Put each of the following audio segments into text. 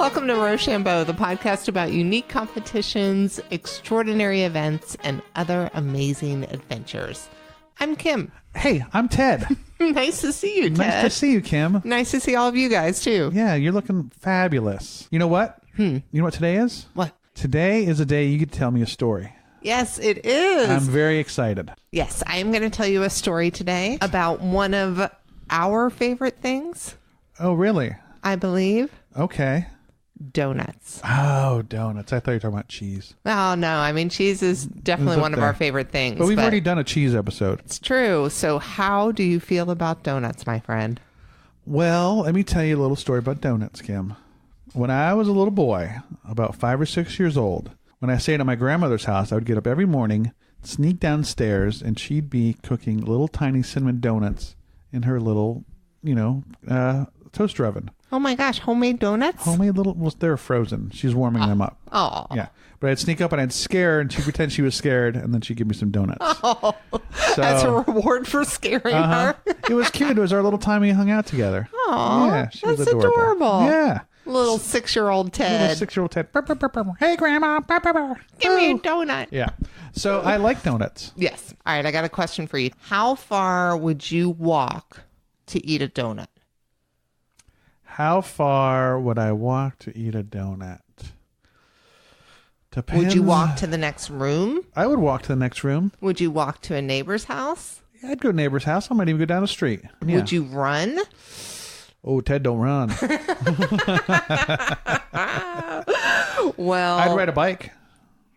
Welcome to Rochambeau, the podcast about unique competitions, extraordinary events, and other amazing adventures. I'm Kim. Hey, I'm Ted. Nice to see you, Ted. Nice to see you, Kim. Nice to see all of you guys, too. Yeah, you're looking fabulous. You know what? You know what today is? What? Today is a day you could tell me a story. Yes, it is. I'm very excited. Yes, I am going to tell you a story today about one of our favorite things. Oh, really? I believe. Okay. Donuts. Oh, donuts. I thought you were talking about cheese. Oh, no. I mean, cheese is definitely one of our favorite things. But we've already done a cheese episode. It's true. So how do you feel about donuts, my friend? Well, let me tell you a little story about donuts, Kim. When I was a little boy, about 5 or 6 years old, when I stayed at my grandmother's house, I would get up every morning, sneak downstairs, and she'd be cooking little tiny cinnamon donuts in her little, toaster oven. Oh my gosh, homemade donuts? Homemade little, well, they're frozen. She's warming them up. Oh. Yeah. But I'd sneak up and I'd scare her and she'd pretend she was scared and then she'd give me some donuts. Oh, so, as a reward for scaring her. It was cute. It was our little time we hung out together. Oh, yeah, she was adorable. Adorable. Yeah. Little 6-year-old Ted. Little 6-year-old Ted. Burr, burr, burr, burr. Hey, Grandma. Burr, burr, burr. Give me a donut. Yeah. So I like donuts. Yes. All right, I got a question for you. How far would you walk to eat a donut? How far would I walk to eat a donut? Depends. Would you walk to the next room? I would walk to the next room. Would you walk to a neighbor's house? Yeah, I'd go to a neighbor's house. I might even go down the street. Yeah. Would you run? Oh, Ted, don't run. Well, I'd ride a bike.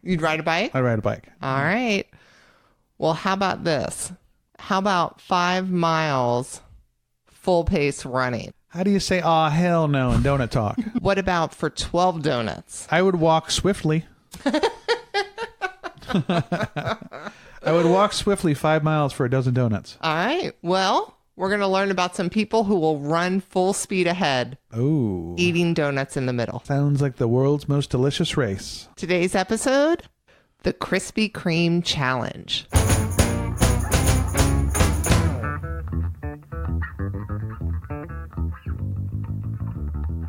You'd ride a bike? I'd ride a bike. All right. Well, how about this? How about 5 miles full pace running? How do you say, "Aw, hell no," in donut talk? What about for 12 donuts? I would walk swiftly. I would walk swiftly 5 miles for a dozen donuts. All right. Well, we're going to learn about some people who will run full speed ahead. Oh. Eating donuts in the middle. Sounds like the world's most delicious race. Today's episode, the Krispy Kreme Challenge.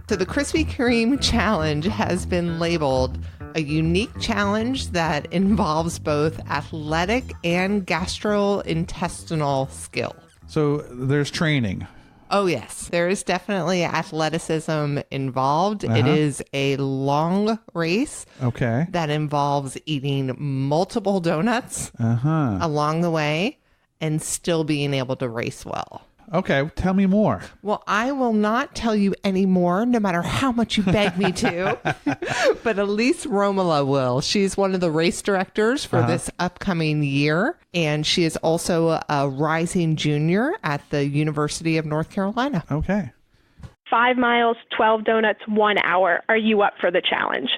So the Krispy Kreme Challenge has been labeled a unique challenge that involves both athletic and gastrointestinal skill. So there's training. Oh, yes. There is definitely athleticism involved. It is a long race that involves eating multiple donuts along the way and still being able to race well. Okay, tell me more. Well, I will not tell you any more, no matter how much you beg me to. But Elise Romola will. She's one of the race directors for this upcoming year. And she is also a rising junior at the University of North Carolina. Okay. 5 miles, 12 donuts, 1 hour. Are you up for the challenge?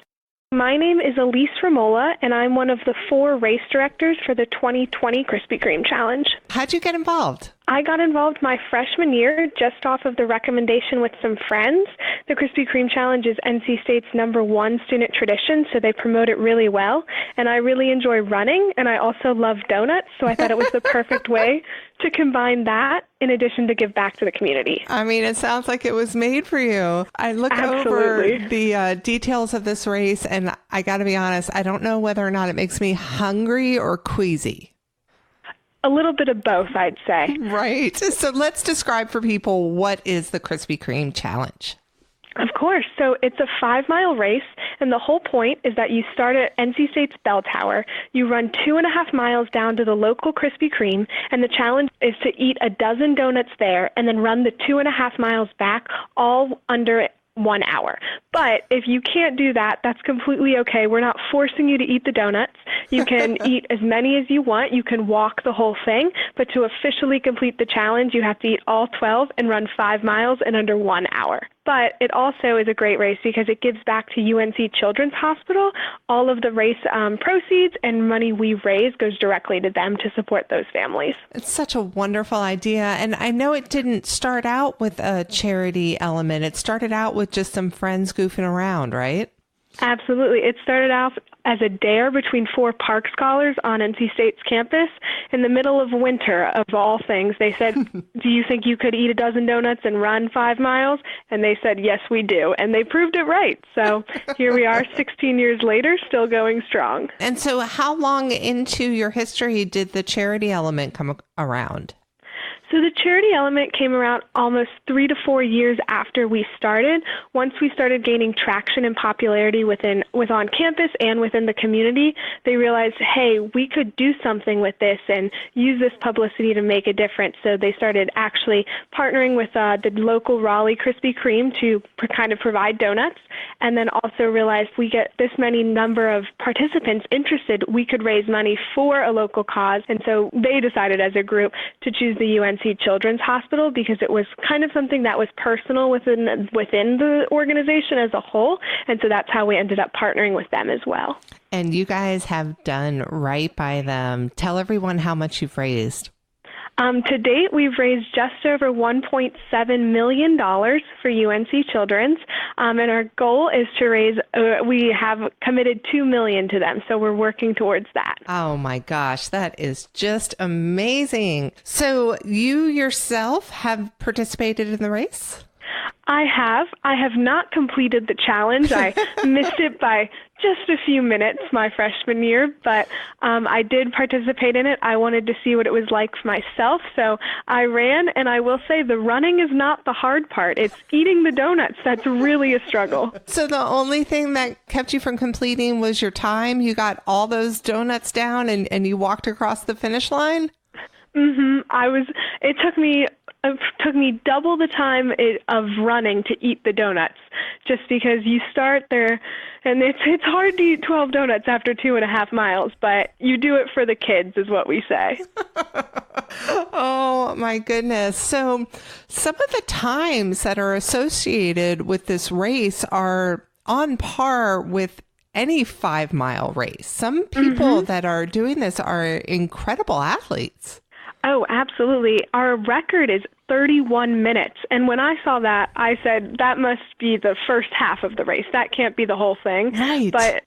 My name is Elise Romola, and I'm one of the 4 race directors for the 2020 Krispy Kreme Challenge. How'd you get involved? I got involved my freshman year just off of the recommendation with some friends. The Krispy Kreme Challenge is NC State's #1 student tradition, so they promote it really well. And I really enjoy running, and I also love donuts, so I thought it was the perfect way to combine that in addition to give back to the community. I mean, it sounds like it was made for you. I look over the details of this race, and I got to be honest, I don't know whether or not it makes me hungry or queasy. A little bit of both, I'd say. Right. So let's describe for people, what is the Krispy Kreme Challenge? Of course. So it's a 5-mile race, and the whole point is that you start at NC State's Bell Tower. You run 2.5 miles down to the local Krispy Kreme, and the challenge is to eat a dozen donuts there and then run the 2.5 miles back, all under 1 hour. But if you can't do that, that's completely okay. We're not forcing you to eat the donuts. You can eat as many as you want. You can walk the whole thing. But to officially complete the challenge, you have to eat all 12 and run 5 miles in under 1 hour. But it also is a great race because it gives back to UNC Children's Hospital. All of the race proceeds and money we raise goes directly to them to support those families. It's such a wonderful idea. And I know it didn't start out with a charity element. It started out with just some friends goofing around, right? Absolutely. It started out as a dare between 4 park scholars on NC State's campus in the middle of winter, of all things. They said, do you think you could eat a dozen donuts and run 5 miles? And they said, yes, we do. And they proved it right. So here we are 16 years later, still going strong. And so how long into your history did the charity element come around? So the charity element came around almost 3 to 4 years after we started. Once we started gaining traction and popularity with on campus and within the community, they realized, hey, we could do something with this and use this publicity to make a difference. So they started actually partnering with the local Raleigh Krispy Kreme to kind of provide donuts, and then also realized we get this many number of participants interested, we could raise money for a local cause. And so they decided as a group to choose the UNC Children's Hospital because it was kind of something that was personal within the organization as a whole. And so that's how we ended up partnering with them as well. And you guys have done right by them. Tell everyone how much you've raised. To date, we've raised just over $1.7 million for UNC Children's, and our goal is to raise, we have committed $2 million to them, so we're working towards that. Oh my gosh, that is just amazing. So you yourself have participated in the race? I have not completed the challenge. I missed it by just a few minutes my freshman year, but I did participate in it. I wanted to see what it was like for myself, so I ran, and I will say the running is not the hard part. It's eating the donuts. That's really a struggle. So the only thing that kept you from completing was your time? You got all those donuts down and you walked across the finish line? Mm-hmm. It took me double the time of running to eat the donuts, just because you start there, and it's hard to eat 12 donuts after 2.5 miles, but you do it for the kids, is what we say. Oh my goodness. So some of the times that are associated with this race are on par with any 5-mile race. Some people that are doing this are incredible athletes. Oh, absolutely. Our record is 31 minutes. And when I saw that, I said, that must be the first half of the race. That can't be the whole thing. Right. But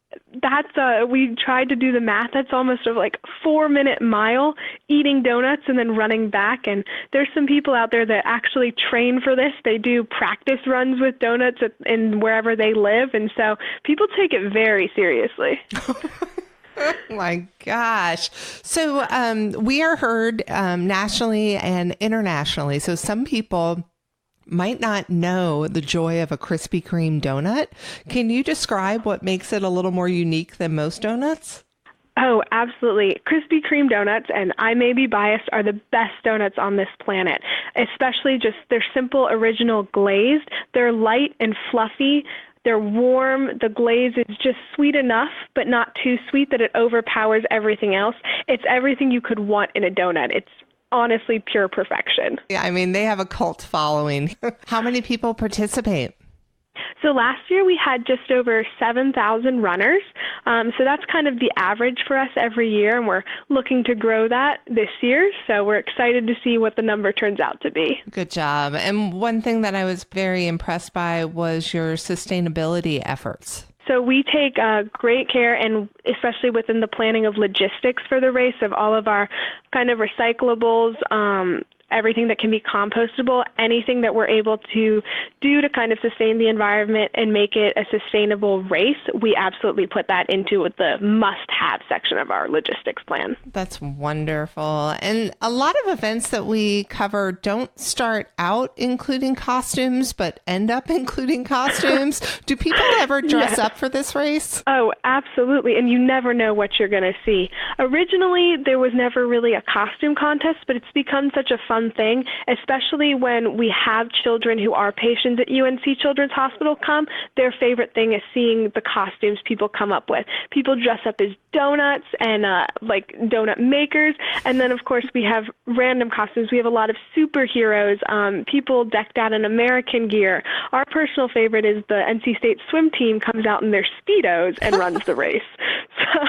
we tried to do the math. That's almost like a 4-minute mile eating donuts and then running back. And there's some people out there that actually train for this. They do practice runs with donuts in wherever they live. And so people take it very seriously. Oh my gosh. So we are heard nationally and internationally. So some people might not know the joy of a Krispy Kreme donut. Can you describe what makes it a little more unique than most donuts? Oh, absolutely. Krispy Kreme donuts, and I may be biased, are the best donuts on this planet, especially just their simple original glazed. They're light and fluffy. They're warm. The glaze is just sweet enough, but not too sweet that it overpowers everything else. It's everything you could want in a donut. It's honestly pure perfection. Yeah, I mean, they have a cult following. How many people participate? So last year we had just over 7,000 runners. So that's kind of the average for us every year, and we're looking to grow that this year. So we're excited to see what the number turns out to be. Good job. And one thing that I was very impressed by was your sustainability efforts. So we take great care, and especially within the planning of logistics for the race, of all of our kind of recyclables, everything that can be compostable, anything that we're able to do to kind of sustain the environment and make it a sustainable race, we absolutely put that into the must-have section of our logistics plan. That's wonderful. And a lot of events that we cover don't start out including costumes, but end up including costumes. Do people ever dress up for this race? Oh, absolutely. And you never know what you're going to see. Originally, there was never really a costume contest, but it's become such a fun thing, especially when we have children who are patients at UNC Children's Hospital come. Their favorite thing is seeing the costumes people come up with. People dress up as donuts and like donut makers. And then, of course, we have random costumes. We have a lot of superheroes, people decked out in American gear. Our personal favorite is the NC State swim team comes out in their Speedos and runs the race. So,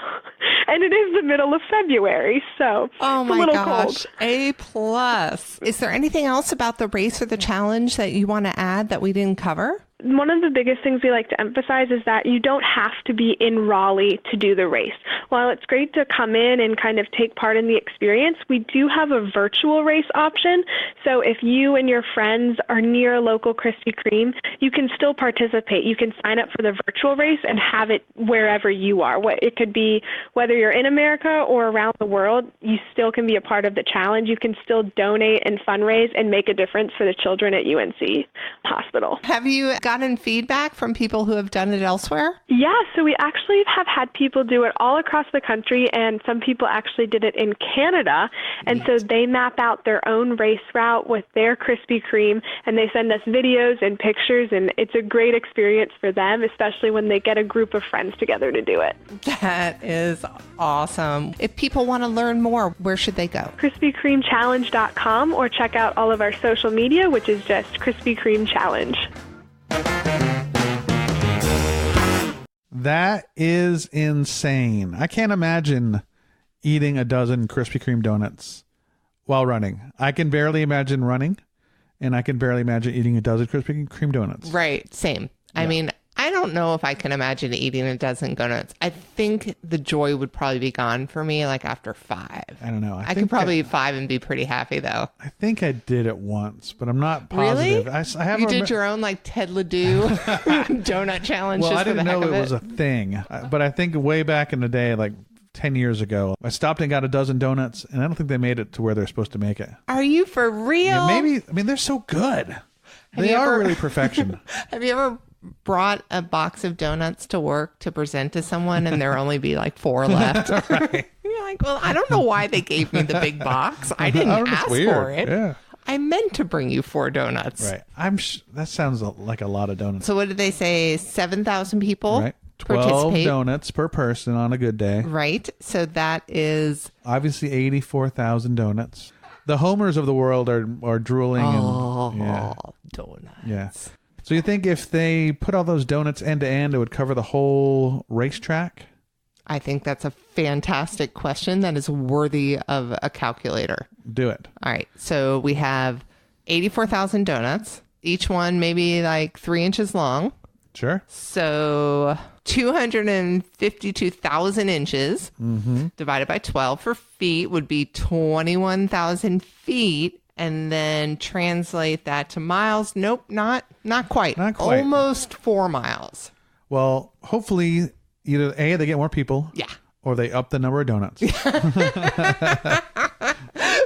and it is the middle of February, so it's a little cold. A plus. Is there anything else about the race or the challenge that you want to add that we didn't cover? One of the biggest things we like to emphasize is that you don't have to be in Raleigh to do the race. While it's great to come in and kind of take part in the experience, we do have a virtual race option. So if you and your friends are near a local Krispy Kreme, you can still participate. You can sign up for the virtual race and have it wherever you are. It could be whether you're in America or around the world, you still can be a part of the challenge. You can still donate and fundraise and make a difference for the children at UNC Hospital. Have you gotten feedback from people who have done it elsewhere? Yeah, so we actually have had people do it all across the country, and some people actually did it in Canada. And so they map out their own race route with their Krispy Kreme, and they send us videos and pictures, and it's a great experience for them, especially when they get a group of friends together to do it. That is awesome. If people want to learn more, where should they go? KrispyKremeChallenge.com, or check out all of our social media, which is just Krispy Kreme Challenge. That is insane. I can't imagine eating a dozen Krispy Kreme donuts while running. I can barely imagine running, and I can barely imagine eating a dozen Krispy Kreme donuts. Right. Same. Yeah. I mean, I don't know if I can imagine eating a dozen donuts. I think the joy would probably be gone for me like after 5. I don't know. I could probably eat 5 and be pretty happy though. I think I did it once, but I'm not positive. Really? I have you did your own like Ted Ledoux donut challenge. Well, just I didn't know it was it a thing, but I think way back in the day, like 10 years ago, I stopped and got a dozen donuts, and I don't think they made it to where they're supposed to make it. Are you for real? Yeah, maybe. I mean, they're so good. They are really perfection. Have you ever brought a box of donuts to work to present to someone and there only be like 4 left? Right. You're like, well, I don't know why they gave me the big box. I didn't ask for it. Yeah. I meant to bring you 4 donuts. Right. That sounds like a lot of donuts. So what did they say? 7,000 people right. 12 donuts per person on a good day. Right. So that is obviously 84,000 donuts. The homers of the world are drooling. Donuts. Yeah. So you think if they put all those donuts end to end, it would cover the whole racetrack? I think that's a fantastic question that is worthy of a calculator. Do it. All right. So we have 84,000 donuts, each one maybe like 3 inches long. Sure. So 252,000 inches divided by 12 for feet would be 21,000 feet. And then translate that to miles. Nope, not quite. Not quite. Almost 4 miles. Well, hopefully either A, they get more people. Yeah. Or they up the number of donuts.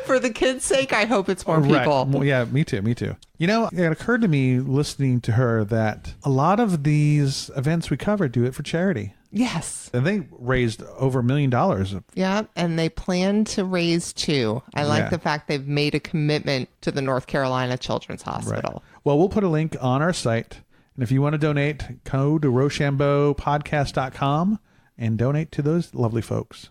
For the kids' sake, I hope it's more people. Right. Well, yeah, me too. You know, it occurred to me listening to her that a lot of these events we cover do it for charity. Yes. And they raised over $1 million. Yeah, and they plan to raise 2. I like the fact they've made a commitment to the North Carolina Children's Hospital. Right. Well, we'll put a link on our site. And if you want to donate, go to RochambeauPodcast.com and donate to those lovely folks.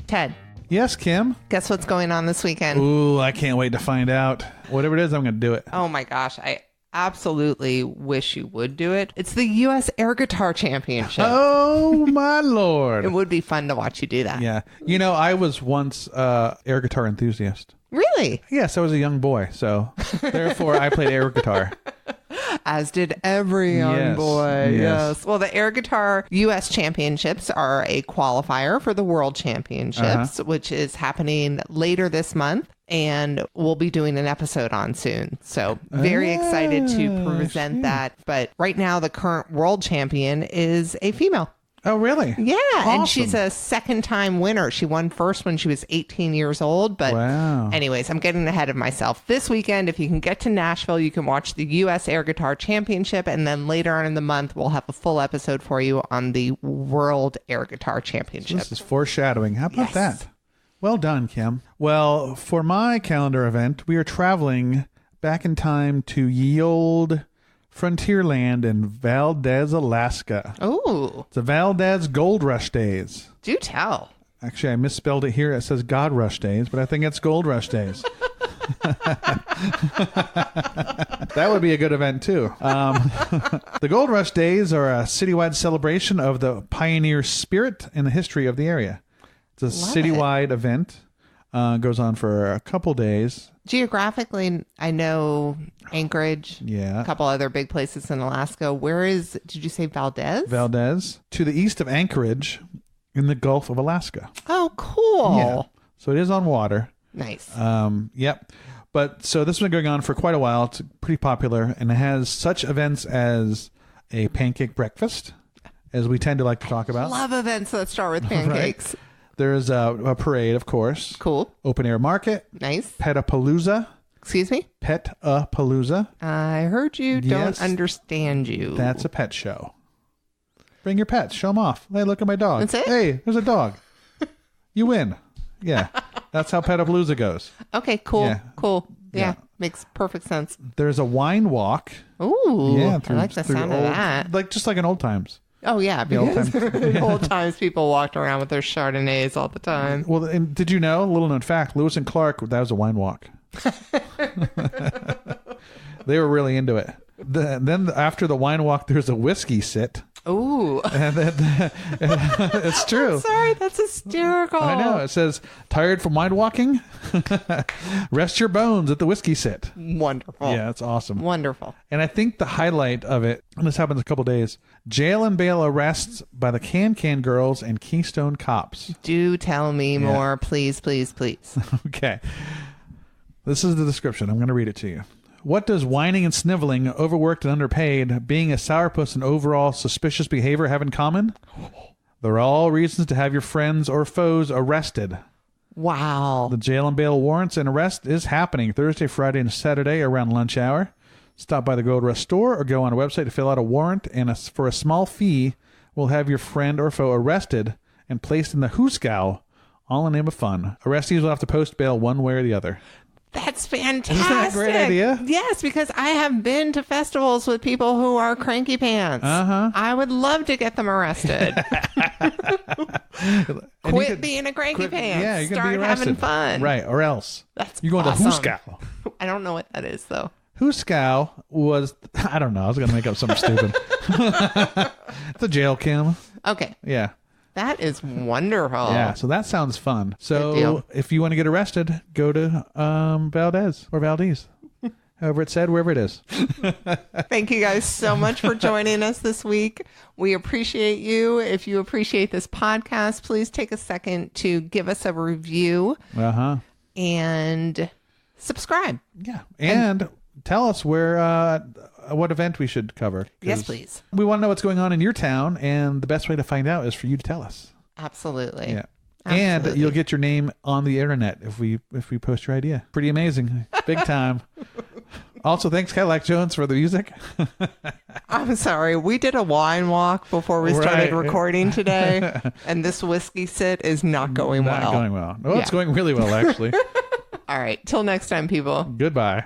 Ted. Yes, Kim? Guess what's going on this weekend? Ooh, I can't wait to find out. Whatever it is, I'm going to do it. Oh my gosh, I absolutely wish you would do it. It's the U.S. Air Guitar Championship. Oh, my Lord. It would be fun to watch you do that. Yeah. You know, I was once an air guitar enthusiast. Really? Yes, I was a young boy, so therefore I played air guitar. As did every young boy. Yes. Well, the Air Guitar U.S. Championships are a qualifier for the World Championships, which is happening later this month. And we'll be doing an episode on soon. So very excited to present that. But right now, the current world champion is a female. Oh, really? Yeah. Awesome. And she's a second-time winner. She won first when she was 18 years old. But anyways, I'm getting ahead of myself. This weekend, if you can get to Nashville, you can watch the U.S. Air Guitar Championship. And then later on in the month, we'll have a full episode for you on the World Air Guitar Championship. This is foreshadowing. How about that? Well done, Kim. Well, for my calendar event, we are traveling back in time to ye old Frontierland in Valdez, Alaska. Oh. It's the Valdez Gold Rush Days. Do tell. Actually, I misspelled it here. It says God Rush Days, but I think it's Gold Rush Days. That would be a good event, too. The Gold Rush Days are a citywide celebration of the pioneer spirit and the history of the area. It's a citywide event. Goes on for a couple days. Geographically, I know Anchorage. Yeah. A couple other big places in Alaska. Did you say Valdez? Valdez. To the east of Anchorage in the Gulf of Alaska. Oh, cool. Yeah. So it is on water. Nice. Yep. But so this has been going on for quite a while. It's pretty popular, and it has such events as a pancake breakfast, as we tend to like to talk about. Love events that start with pancakes. Right. There's a parade, of course. Cool. Open air market. Nice. Petapalooza. Excuse me? Petapalooza. I heard you. Don't understand you. That's a pet show. Bring your pets. Show them off. Hey, look at my dog. That's it? Hey, there's a dog. You win. Yeah. That's how Petapalooza goes. Okay, cool. Yeah. Cool. Yeah. Yeah. Makes perfect sense. There's a wine walk. Ooh. Yeah, I like the sound of that. Just like in old times. Oh, yeah. The old Because times. old times people walked around with their Chardonnays all the time. Well, and did you know, a little known fact, Lewis and Clark, that was a wine walk. They were really into it. Then after the wine walk, there's a whiskey sit. Ooh. And then, it's true. I'm sorry, that's hysterical. I know. It says, tired from wine walking? Rest your bones at the whiskey sit. Wonderful. Yeah, that's awesome. Wonderful. And I think the highlight of it, and this happens a couple days, jail and bail arrests by the Can Girls and Keystone Cops. Do tell me more, please, please, please. Okay. This is the description. I'm going to read it to you. What does whining and sniveling, overworked and underpaid, being a sourpuss and overall suspicious behavior have in common? They're all reasons to have your friends or foes arrested. Wow. The jail and bail warrants and arrest is happening Thursday, Friday, and Saturday around lunch hour. Stop by the Gold Rush store or go on a website to fill out a warrant, and for a small fee, we'll have your friend or foe arrested and placed in the hoosegow, all in the name of fun. Arrestees will have to post bail one way or the other. That's fantastic. Isn't that a great idea? Yes, because I have been to festivals with people who are cranky pants. Uh-huh. I would love to get them arrested. Quit being a cranky pants. Yeah, you can Start be arrested. having fun. Right, or else. That's You're going awesome. to hoosegow. I don't know what that is, though. Hoosegow was, I don't know, I was going to make up something stupid. It's a jail, Kim. Okay. Yeah. That is wonderful. Yeah, so that sounds fun. Good So deal. if you want to get arrested, go to Valdez or Valdez. However it's said, wherever it is. Thank you guys so much for joining us this week. We appreciate you. If you appreciate this podcast, please take a second to give us a review Uh-huh. and subscribe. Yeah. And tell us what event we should cover. Yes, 'Cause please. We want to know what's going on in your town, and the best way to find out is for you to tell us. Absolutely. Yeah. Absolutely. And you'll get your name on the internet if we post your idea. Pretty amazing. Big time. Also, thanks Cadillac Jones for the music. I'm sorry. We did a wine walk before we started Right. recording today, and this whiskey sit is not going well. Not going well. Oh, it's Yeah. going really well, actually. All right. Till next time, people. Goodbye.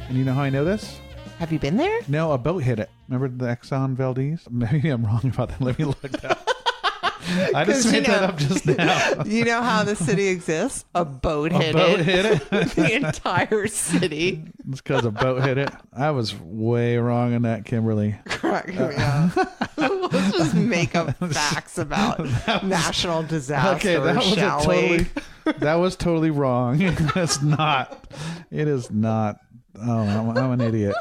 And you know how I know this? Have you been there? No, a boat hit it. Remember the Exxon Valdez? Maybe I'm wrong about that. Let me look that up. I just 'Cause, made that up just now. You know how the city exists? A boat hit boat it. hit it? The entire city. It's because a boat hit it. I was way wrong on that, Kimberly. Cracking me up. Let's just make up facts about national disasters, Okay, that was shall we? that was totally wrong. It's not. It is not. Oh, I'm an idiot.